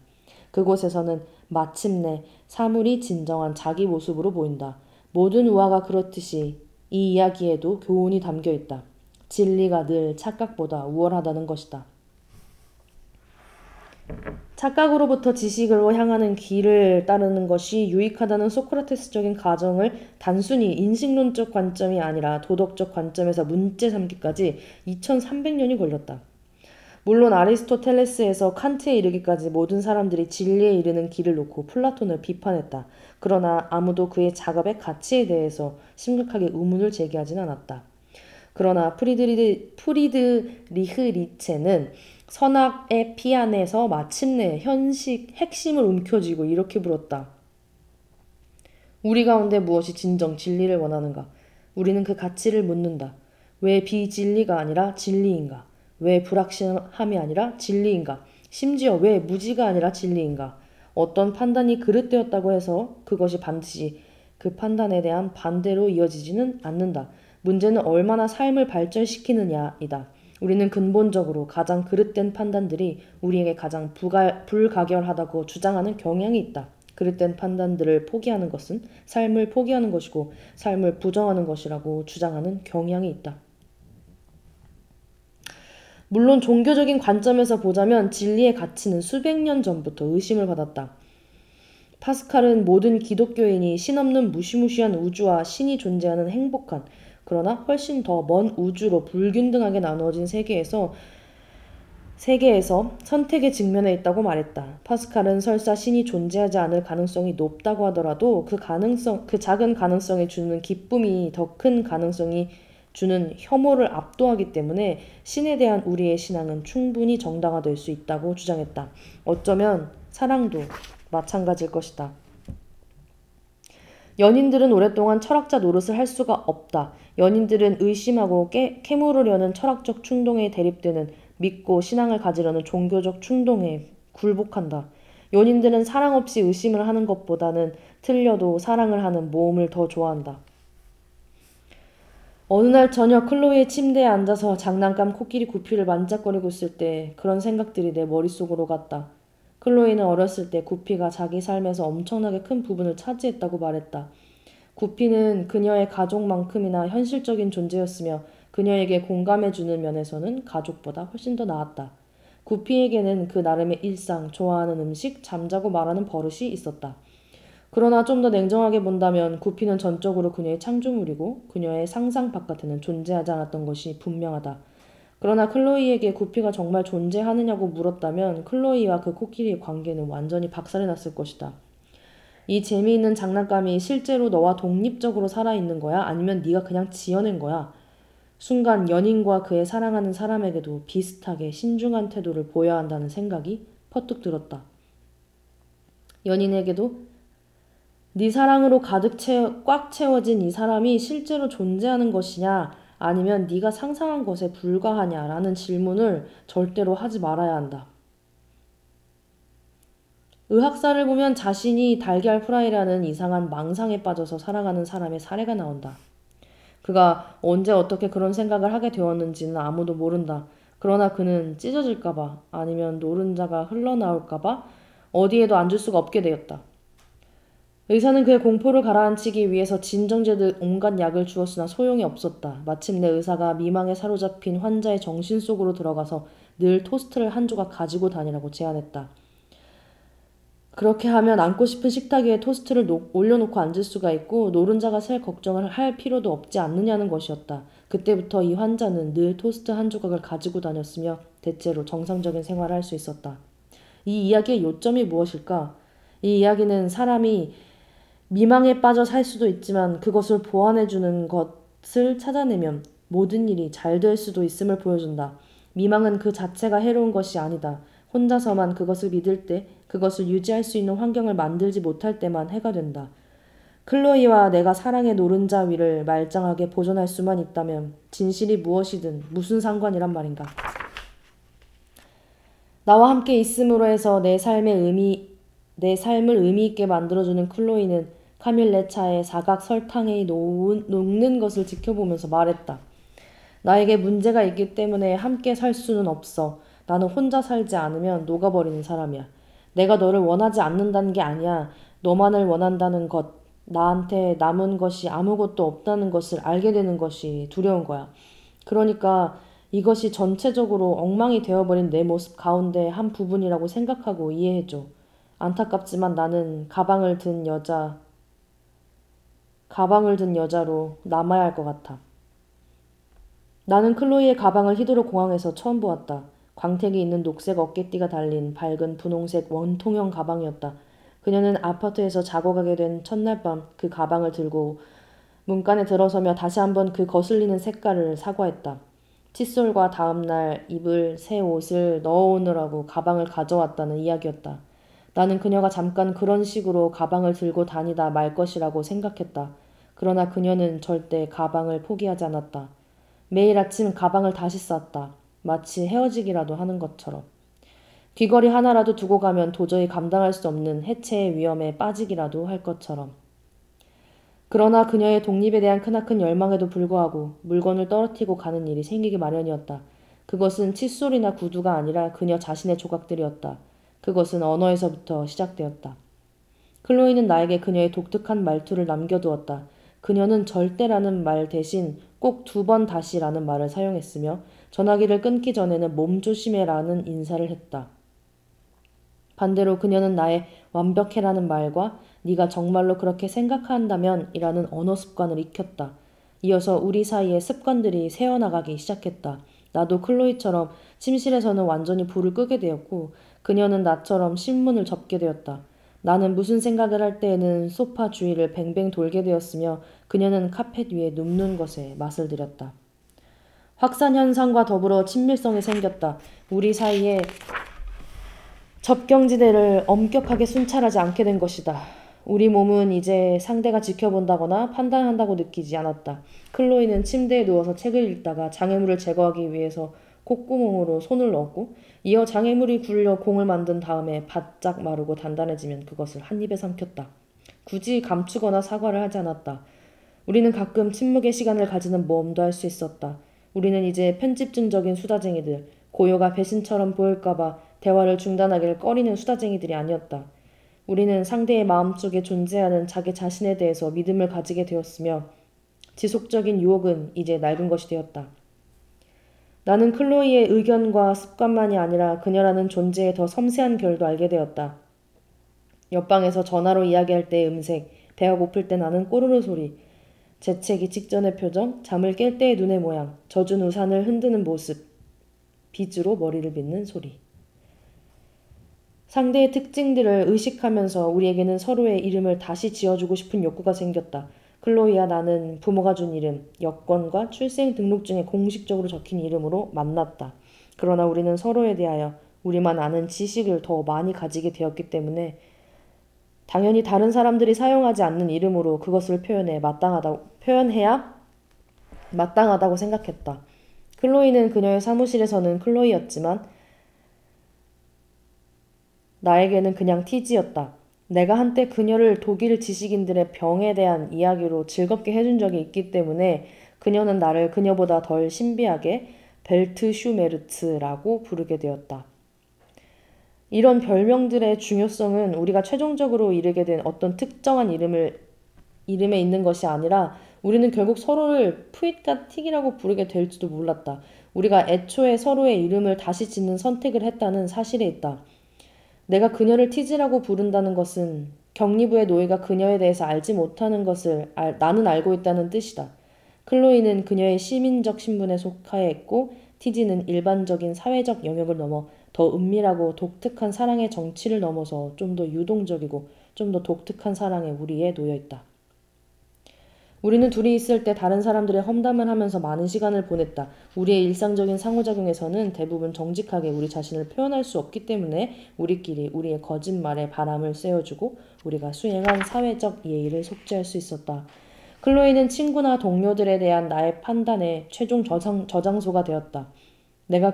그곳에서는 마침내 사물이 진정한 자기 모습으로 보인다. 모든 우화가 그렇듯이 이 이야기에도 교훈이 담겨 있다. 진리가 늘 착각보다 우월하다는 것이다. 착각으로부터 지식으로 향하는 길을 따르는 것이 유익하다는 소크라테스적인 가정을 단순히 인식론적 관점이 아니라 도덕적 관점에서 문제 삼기까지 2300년이 걸렸다. 물론 아리스토텔레스에서 칸트에 이르기까지 모든 사람들이 진리에 이르는 길을 놓고 플라톤을 비판했다. 그러나 아무도 그의 작업의 가치에 대해서 심각하게 의문을 제기하진 않았다. 그러나 프리드리흐 니체는 선악의 피안에서 마침내 핵심을 움켜쥐고 이렇게 물었다. 우리 가운데 무엇이 진정 진리를 원하는가? 우리는 그 가치를 묻는다. 왜 비진리가 아니라 진리인가? 왜 불확실함이 아니라 진리인가? 심지어 왜 무지가 아니라 진리인가? 어떤 판단이 그릇되었다고 해서 그것이 반드시 그 판단에 대한 반대로 이어지지는 않는다. 문제는 얼마나 삶을 발전시키느냐이다. 우리는 근본적으로 가장 그릇된 판단들이 우리에게 가장 불가결하다고 주장하는 경향이 있다. 그릇된 판단들을 포기하는 것은 삶을 포기하는 것이고 삶을 부정하는 것이라고 주장하는 경향이 있다. 물론 종교적인 관점에서 보자면 진리의 가치는 수백 년 전부터 의심을 받았다. 파스칼은 모든 기독교인이 신없는 무시무시한 우주와 신이 존재하는 행복한, 그러나 훨씬 더 먼 우주로 불균등하게 나누어진 세계에서 선택의 직면에 있다고 말했다. 파스칼은 설사 신이 존재하지 않을 가능성이 높다고 하더라도 그 작은 가능성이 주는 기쁨이 더 큰 가능성이 주는 혐오를 압도하기 때문에 신에 대한 우리의 신앙은 충분히 정당화될 수 있다고 주장했다. 어쩌면 사랑도 마찬가지일 것이다. 연인들은 오랫동안 철학자 노릇을 할 수가 없다. 연인들은 의심하고 캐물으려는 철학적 충동에 대립되는 믿고 신앙을 가지려는 종교적 충동에 굴복한다. 연인들은 사랑 없이 의심을 하는 것보다는 틀려도 사랑을 하는 모험을 더 좋아한다. 어느 날 저녁 클로이의 침대에 앉아서 장난감 코끼리 구피를 만작거리고 있을 때 그런 생각들이 내 머릿속으로 갔다. 클로이는 어렸을 때 구피가 자기 삶에서 엄청나게 큰 부분을 차지했다고 말했다. 구피는 그녀의 가족만큼이나 현실적인 존재였으며 그녀에게 공감해주는 면에서는 가족보다 훨씬 더 나았다. 구피에게는 그 나름의 일상, 좋아하는 음식, 잠자고 말하는 버릇이 있었다. 그러나 좀 더 냉정하게 본다면 구피는 전적으로 그녀의 창조물이고 그녀의 상상 바깥에는 존재하지 않았던 것이 분명하다. 그러나 클로이에게 구피가 정말 존재하느냐고 물었다면 클로이와 그 코끼리의 관계는 완전히 박살이 났을 것이다. 이 재미있는 장난감이 실제로 너와 독립적으로 살아있는 거야? 아니면 네가 그냥 지어낸 거야? 순간 연인과 그의 사랑하는 사람에게도 비슷하게 신중한 태도를 보여야 한다는 생각이 퍼뜩 들었다. 연인에게도 네 사랑으로 꽉 채워진 이 사람이 실제로 존재하는 것이냐 아니면 네가 상상한 것에 불과하냐라는 질문을 절대로 하지 말아야 한다. 의학사를 보면 자신이 달걀 프라이라는 이상한 망상에 빠져서 살아가는 사람의 사례가 나온다. 그가 언제 어떻게 그런 생각을 하게 되었는지는 아무도 모른다. 그러나 그는 찢어질까봐 아니면 노른자가 흘러나올까봐 어디에도 앉을 수가 없게 되었다. 의사는 그의 공포를 가라앉히기 위해서 진정제들 온갖 약을 주었으나 소용이 없었다. 마침내 의사가 미망에 사로잡힌 환자의 정신 속으로 들어가서 늘 토스트를 한 조각 가지고 다니라고 제안했다. 그렇게 하면 앉고 싶은 식탁 위에 토스트를 올려놓고 앉을 수가 있고 노른자가 셀 걱정을 할 필요도 없지 않느냐는 것이었다. 그때부터 이 환자는 늘 토스트 한 조각을 가지고 다녔으며 대체로 정상적인 생활을 할 수 있었다. 이 이야기의 요점이 무엇일까? 이 이야기는 사람이 미망에 빠져 살 수도 있지만 그것을 보완해주는 것을 찾아내면 모든 일이 잘 될 수도 있음을 보여준다. 미망은 그 자체가 해로운 것이 아니다. 혼자서만 그것을 믿을 때, 그것을 유지할 수 있는 환경을 만들지 못할 때만 해가 된다. 클로이와 내가 사랑의 노른자 위를 말짱하게 보존할 수만 있다면 진실이 무엇이든 무슨 상관이란 말인가. 나와 함께 있음으로 해서 내 삶을 의미 있게 만들어주는 클로이는 카밀레 차에 사각 설탕이 녹는 것을 지켜보면서 말했다. 나에게 문제가 있기 때문에 함께 살 수는 없어. 나는 혼자 살지 않으면 녹아버리는 사람이야. 내가 너를 원하지 않는다는 게 아니야. 너만을 원한다는 것, 나한테 남은 것이 아무것도 없다는 것을 알게 되는 것이 두려운 거야. 그러니까 이것이 전체적으로 엉망이 되어버린 내 모습 가운데 한 부분이라고 생각하고 이해해줘. 안타깝지만 나는 가방을 든 여자로 남아야 할 것 같아. 나는 클로이의 가방을 히드로 공항에서 처음 보았다. 광택이 있는 녹색 어깨띠가 달린 밝은 분홍색 원통형 가방이었다. 그녀는 아파트에서 자고 가게 된 첫날 밤 그 가방을 들고 문간에 들어서며 다시 한번 그 거슬리는 색깔을 사과했다. 칫솔과 다음날 입을 새 옷을 넣어오느라고 가방을 가져왔다는 이야기였다. 나는 그녀가 잠깐 그런 식으로 가방을 들고 다니다 말 것이라고 생각했다. 그러나 그녀는 절대 가방을 포기하지 않았다. 매일 아침 가방을 다시 쌌다. 마치 헤어지기라도 하는 것처럼. 귀걸이 하나라도 두고 가면 도저히 감당할 수 없는 해체의 위험에 빠지기라도 할 것처럼. 그러나 그녀의 독립에 대한 크나큰 열망에도 불구하고 물건을 떨어뜨리고 가는 일이 생기기 마련이었다. 그것은 칫솔이나 구두가 아니라 그녀 자신의 조각들이었다. 그것은 언어에서부터 시작되었다. 클로이는 나에게 그녀의 독특한 말투를 남겨두었다. 그녀는 절대라는 말 대신 꼭 2번 다시라는 말을 사용했으며 전화기를 끊기 전에는 몸조심해라는 인사를 했다. 반대로 그녀는 나의 완벽해라는 말과 네가 정말로 그렇게 생각한다면 이라는 언어 습관을 익혔다. 이어서 우리 사이의 습관들이 새어나가기 시작했다. 나도 클로이처럼 침실에서는 완전히 불을 끄게 되었고 그녀는 나처럼 신문을 접게 되었다. 나는 무슨 생각을 할 때에는 소파 주위를 뱅뱅 돌게 되었으며 그녀는 카펫 위에 눕는 것에 맛을 들였다. 확산 현상과 더불어 친밀성이 생겼다. 우리 사이에 접경지대를 엄격하게 순찰하지 않게 된 것이다. 우리 몸은 이제 상대가 지켜본다거나 판단한다고 느끼지 않았다. 클로이는 침대에 누워서 책을 읽다가 장애물을 제거하기 위해서 콧구멍으로 손을 넣었고 이어 장애물이 굴려 공을 만든 다음에 바짝 마르고 단단해지면 그것을 한 입에 삼켰다. 굳이 감추거나 사과를 하지 않았다. 우리는 가끔 침묵의 시간을 가지는 모험도 할 수 있었다. 우리는 이제 편집증적인 수다쟁이들, 고요가 배신처럼 보일까봐 대화를 중단하기를 꺼리는 수다쟁이들이 아니었다. 우리는 상대의 마음속에 존재하는 자기 자신에 대해서 믿음을 가지게 되었으며 지속적인 유혹은 이제 낡은 것이 되었다. 나는 클로이의 의견과 습관만이 아니라 그녀라는 존재의 더 섬세한 결도 알게 되었다. 옆방에서 전화로 이야기할 때의 음색, 배가 고플 때 나는 꼬르르 소리, 재채기 직전의 표정, 잠을 깰 때의 눈의 모양, 젖은 우산을 흔드는 모습, 빗으로 머리를 빗는 소리. 상대의 특징들을 의식하면서 우리에게는 서로의 이름을 다시 지어주고 싶은 욕구가 생겼다. 클로이와 나는 부모가 준 이름, 여권과 출생등록증에 공식적으로 적힌 이름으로 만났다. 그러나 우리는 서로에 대하여 우리만 아는 지식을 더 많이 가지게 되었기 때문에 당연히 다른 사람들이 사용하지 않는 이름으로 그것을 표현해야 마땅하다고 생각했다. 클로이는 그녀의 사무실에서는 클로이였지만 나에게는 그냥 티지였다. 내가 한때 그녀를 독일 지식인들의 병에 대한 이야기로 즐겁게 해준 적이 있기 때문에 그녀는 나를 그녀보다 덜 신비하게 벨트슈메르츠라고 부르게 되었다. 이런 별명들의 중요성은 우리가 최종적으로 이르게 된 어떤 특정한 이름에 있는 것이 아니라 우리는 결국 서로를 푸잇과 틱이라고 부르게 될지도 몰랐다. 우리가 애초에 서로의 이름을 다시 짓는 선택을 했다는 사실에 있다. 내가 그녀를 티지라고 부른다는 것은 격리부의 노예가 그녀에 대해서 알지 못하는 것을 나는 알고 있다는 뜻이다. 클로이는 그녀의 시민적 신분에 속하여 있고 티지는 일반적인 사회적 영역을 넘어 더 은밀하고 독특한 사랑의 정치를 넘어서 좀 더 유동적이고 좀 더 독특한 사랑의 우리에 놓여 있다. 우리는 둘이 있을 때 다른 사람들의 험담을 하면서 많은 시간을 보냈다. 우리의 일상적인 상호작용에서는 대부분 정직하게 우리 자신을 표현할 수 없기 때문에 우리끼리 우리의 거짓말에 바람을 쐬어주고 우리가 수행한 사회적 예의를 속죄할 수 있었다. 클로이는 친구나 동료들에 대한 나의 판단의 최종 저장소가 되었다. 내가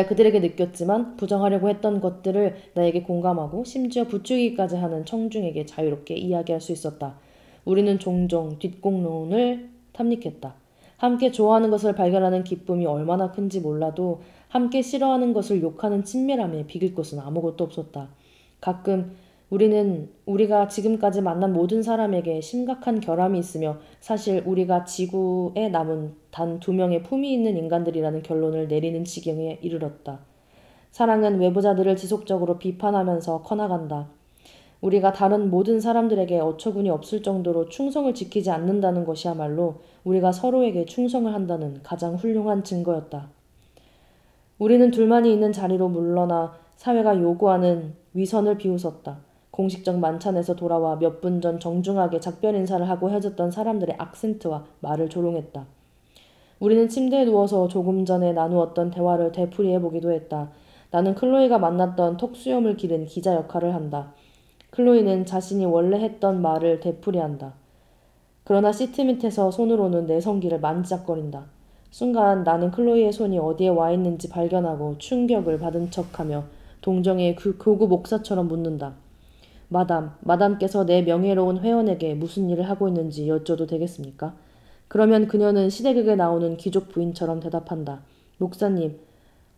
그들에게 느꼈지만 부정하려고 했던 것들을 나에게 공감하고 심지어 부추기기까지 하는 청중에게 자유롭게 이야기할 수 있었다. 우리는 종종 뒷공론을 탐닉했다. 함께 좋아하는 것을 발견하는 기쁨이 얼마나 큰지 몰라도 함께 싫어하는 것을 욕하는 친밀함에 비길 것은 아무것도 없었다. 가끔 우리는 우리가 지금까지 만난 모든 사람에게 심각한 결함이 있으며 사실 우리가 지구에 남은 단 2명의 품이 있는 인간들이라는 결론을 내리는 지경에 이르렀다. 사랑은 외부자들을 지속적으로 비판하면서 커나간다. 우리가 다른 모든 사람들에게 어처구니 없을 정도로 충성을 지키지 않는다는 것이야말로 우리가 서로에게 충성을 한다는 가장 훌륭한 증거였다. 우리는 둘만이 있는 자리로 물러나 사회가 요구하는 위선을 비웃었다. 공식적 만찬에서 돌아와 몇 분 전 정중하게 작별 인사를 하고 헤어졌던 사람들의 악센트와 말을 조롱했다. 우리는 침대에 누워서 조금 전에 나누었던 대화를 되풀이해보기도 했다. 나는 클로이가 만났던 턱수염을 기른 기자 역할을 한다. 클로이는 자신이 원래 했던 말을 되풀이한다. 그러나 시트 밑에서 손으로는 내 성기를 만지작거린다. 순간 나는 클로이의 손이 어디에 와 있는지 발견하고 충격을 받은 척하며 동정의 그 교구 목사처럼 묻는다. 마담께서 내 명예로운 회원에게 무슨 일을 하고 있는지 여쭤도 되겠습니까? 그러면 그녀는 시대극에 나오는 귀족 부인처럼 대답한다. 목사님,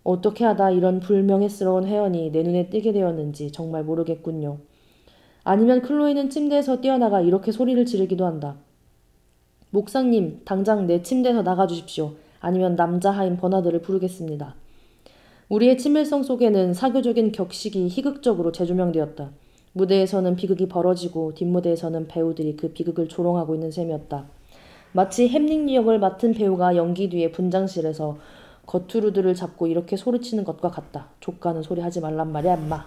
어떻게 하다 이런 불명예스러운 회원이 내 눈에 띄게 되었는지 정말 모르겠군요. 아니면 클로이는 침대에서 뛰어나가 이렇게 소리를 지르기도 한다. 목사님, 당장 내 침대에서 나가주십시오. 아니면 남자 하인 버나드를 부르겠습니다. 우리의 친밀성 속에는 사교적인 격식이 희극적으로 재조명되었다. 무대에서는 비극이 벌어지고 뒷무대에서는 배우들이 그 비극을 조롱하고 있는 셈이었다. 마치 햄릿 역을 맡은 배우가 연기 뒤에 분장실에서 거투르드를 잡고 이렇게 소리치는 것과 같다. 족가는 소리 하지 말란 말이야, 인마.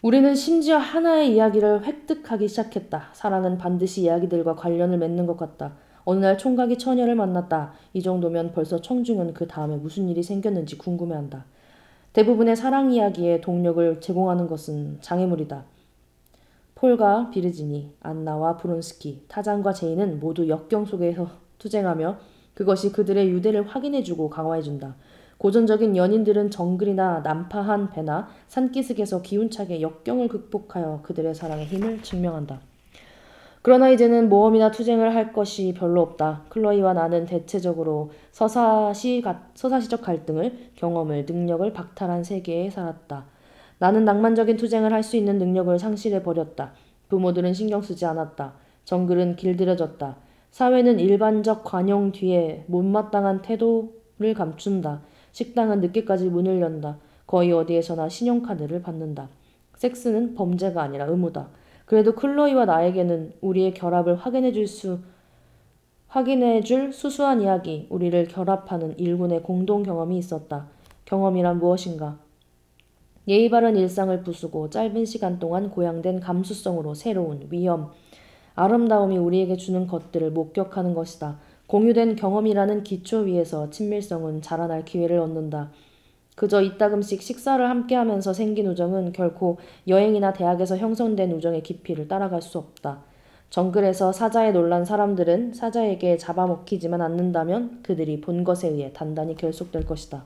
우리는 심지어 하나의 이야기를 획득하기 시작했다. 사랑은 반드시 이야기들과 관련을 맺는 것 같다. 어느 날 총각이 처녀를 만났다. 이 정도면 벌써 청중은 그 다음에 무슨 일이 생겼는지 궁금해한다. 대부분의 사랑 이야기에 동력을 제공하는 것은 장애물이다. 폴과 비르지니, 안나와 브론스키, 타잔과 제인은 모두 역경 속에서 투쟁하며 그것이 그들의 유대를 확인해주고 강화해준다. 고전적인 연인들은 정글이나 난파한 배나 산기슭에서 기운차게 역경을 극복하여 그들의 사랑의 힘을 증명한다. 그러나 이제는 모험이나 투쟁을 할 것이 별로 없다. 클로이와 나는 대체적으로 서사시적 갈등을, 경험을, 능력을 박탈한 세계에 살았다. 나는 낭만적인 투쟁을 할 수 있는 능력을 상실해버렸다. 부모들은 신경 쓰지 않았다. 정글은 길들여졌다. 사회는 일반적 관용 뒤에 못마땅한 태도를 감춘다. 식당은 늦게까지 문을 연다. 거의 어디에서나 신용카드를 받는다. 섹스는 범죄가 아니라 의무다. 그래도 클로이와 나에게는 우리의 결합을 확인해줄 수수한 이야기, 우리를 결합하는 일군의 공동 경험이 있었다. 경험이란 무엇인가? 예의 바른 일상을 부수고 짧은 시간 동안 고양된 감수성으로 새로운 위험, 아름다움이 우리에게 주는 것들을 목격하는 것이다. 공유된 경험이라는 기초 위에서 친밀성은 자라날 기회를 얻는다. 그저 이따금씩 식사를 함께하면서 생긴 우정은 결코 여행이나 대학에서 형성된 우정의 깊이를 따라갈 수 없다. 정글에서 사자에 놀란 사람들은 사자에게 잡아먹히지만 않는다면 그들이 본 것에 의해 단단히 결속될 것이다.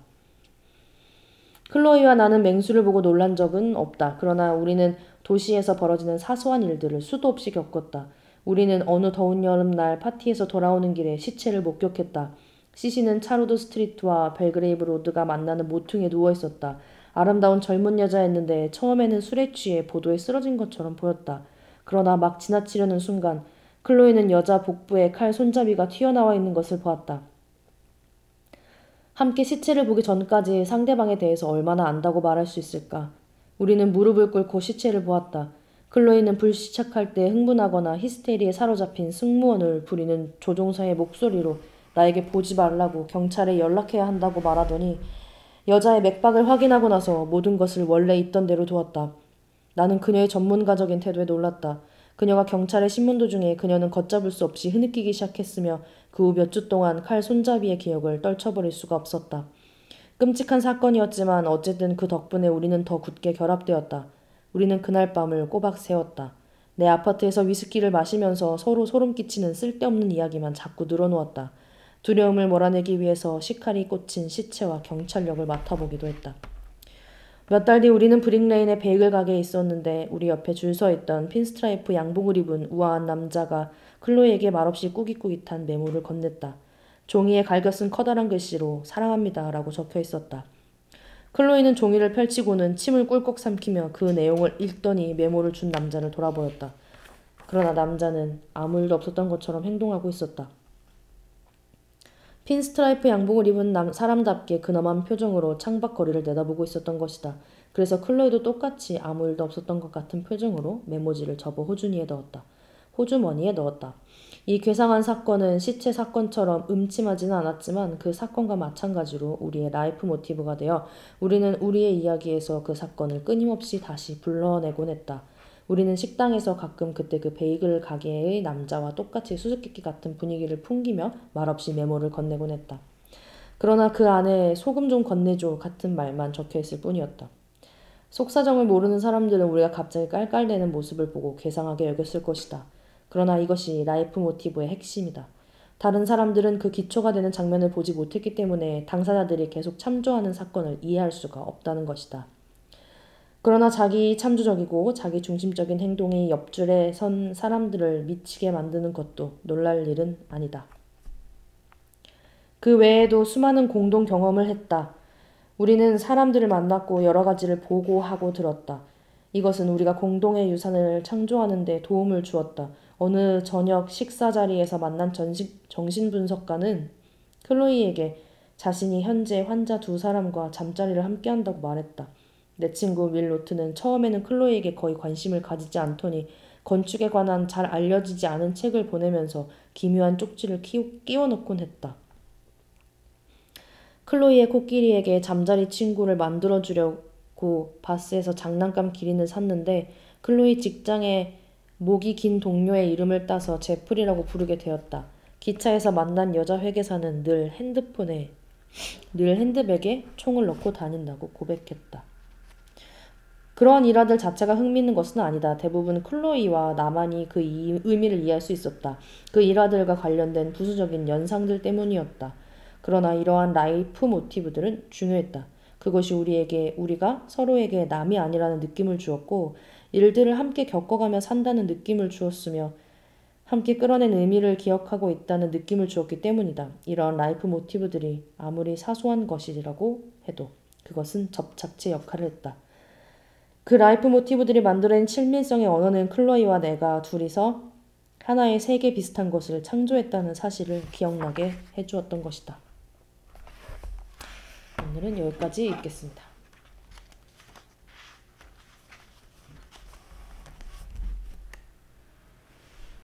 클로이와 나는 맹수를 보고 놀란 적은 없다. 그러나 우리는 도시에서 벌어지는 사소한 일들을 수도 없이 겪었다. 우리는 어느 더운 여름날 파티에서 돌아오는 길에 시체를 목격했다. 시시는 차로드 스트리트와 벨그레이브 로드가 만나는 모퉁이에 누워있었다. 아름다운 젊은 여자였는데 처음에는 술에 취해 보도에 쓰러진 것처럼 보였다. 그러나 막 지나치려는 순간 클로이는 여자 복부에 칼 손잡이가 튀어나와 있는 것을 보았다. 함께 시체를 보기 전까지 상대방에 대해서 얼마나 안다고 말할 수 있을까? 우리는 무릎을 꿇고 시체를 보았다. 클로이는 불시착할 때 흥분하거나 히스테리에 사로잡힌 승무원을 부리는 조종사의 목소리로 나에게 보지 말라고 경찰에 연락해야 한다고 말하더니 여자의 맥박을 확인하고 나서 모든 것을 원래 있던 대로 두었다. 나는 그녀의 전문가적인 태도에 놀랐다. 그녀가 경찰에 신문 도중에 그녀는 걷잡을 수 없이 흐느끼기 시작했으며 그 후 몇 주 동안 칼 손잡이의 기억을 떨쳐버릴 수가 없었다. 끔찍한 사건이었지만 어쨌든 그 덕분에 우리는 더 굳게 결합되었다. 우리는 그날 밤을 꼬박 새웠다. 내 아파트에서 위스키를 마시면서 서로 소름 끼치는 쓸데없는 이야기만 자꾸 늘어놓았다. 두려움을 몰아내기 위해서 시칼이 꽂힌 시체와 경찰력을 맡아보기도 했다. 몇 달 뒤 우리는 브릭레인의 베이글 가게에 있었는데 우리 옆에 줄 서 있던 핀스트라이프 양복을 입은 우아한 남자가 클로이에게 말없이 꾸깃꾸깃한 메모를 건넸다. 종이에 갈겨쓴 커다란 글씨로 사랑합니다 라고 적혀 있었다. 클로이는 종이를 펼치고는 침을 꿀꺽 삼키며 그 내용을 읽더니 메모를 준 남자를 돌아보였다. 그러나 남자는 아무 일도 없었던 것처럼 행동하고 있었다. 핀스트라이프 양복을 입은 사람답게 근엄한 표정으로 창밖거리를 내다보고 있었던 것이다. 그래서 클로이도 똑같이 아무 일도 없었던 것 같은 표정으로 메모지를 접어 호주머니에 넣었다. 이 괴상한 사건은 시체 사건처럼 음침하지는 않았지만 그 사건과 마찬가지로 우리의 라이프 모티브가 되어 우리는 우리의 이야기에서 그 사건을 끊임없이 다시 불러내곤 했다. 우리는 식당에서 가끔 그때 그 베이글 가게의 남자와 똑같이 수수께끼 같은 분위기를 풍기며 말없이 메모를 건네곤 했다. 그러나 그 안에 소금 좀 건네줘 같은 말만 적혀있을 뿐이었다. 속사정을 모르는 사람들은 우리가 갑자기 깔깔대는 모습을 보고 괴상하게 여겼을 것이다. 그러나 이것이 라이프 모티브의 핵심이다. 다른 사람들은 그 기초가 되는 장면을 보지 못했기 때문에 당사자들이 계속 참조하는 사건을 이해할 수가 없다는 것이다. 그러나 자기 참조적이고 자기 중심적인 행동이 옆줄에 선 사람들을 미치게 만드는 것도 놀랄 일은 아니다. 그 외에도 수많은 공동 경험을 했다. 우리는 사람들을 만났고 여러 가지를 보고 하고 들었다. 이것은 우리가 공동의 유산을 창조하는 데 도움을 주었다. 어느 저녁 식사 자리에서 만난 정신분석가는 클로이에게 자신이 현재 환자 2사람과 잠자리를 함께한다고 말했다. 내 친구 윌 로트는 처음에는 클로이에게 거의 관심을 가지지 않더니 건축에 관한 잘 알려지지 않은 책을 보내면서 기묘한 쪽지를 끼워넣곤 했다. 클로이의 코끼리에게 잠자리 친구를 만들어주려고 바스에서 장난감 기린을 샀는데 클로이 직장에 목이 긴 동료의 이름을 따서 제프리라고 부르게 되었다. 기차에서 만난 여자 회계사는 늘 핸드백에 총을 넣고 다닌다고 고백했다. 그러한 일화들 자체가 흥미있는 것은 아니다. 대부분 클로이와 나만이 그 의미를 이해할 수 있었다. 그 일화들과 관련된 부수적인 연상들 때문이었다. 그러나 이러한 라이프 모티브들은 중요했다. 그것이 우리가 서로에게 남이 아니라는 느낌을 주었고 일들을 함께 겪어가며 산다는 느낌을 주었으며 함께 끌어낸 의미를 기억하고 있다는 느낌을 주었기 때문이다. 이러한 라이프 모티브들이 아무리 사소한 것이라고 해도 그것은 접착제 역할을 했다. 그 라이프 모티브들이 만들어낸 친밀성의 언어는 클로이와 내가 둘이서 하나의 세계 비슷한 것을 창조했다는 사실을 기억나게 해주었던 것이다. 오늘은 여기까지 읽겠습니다.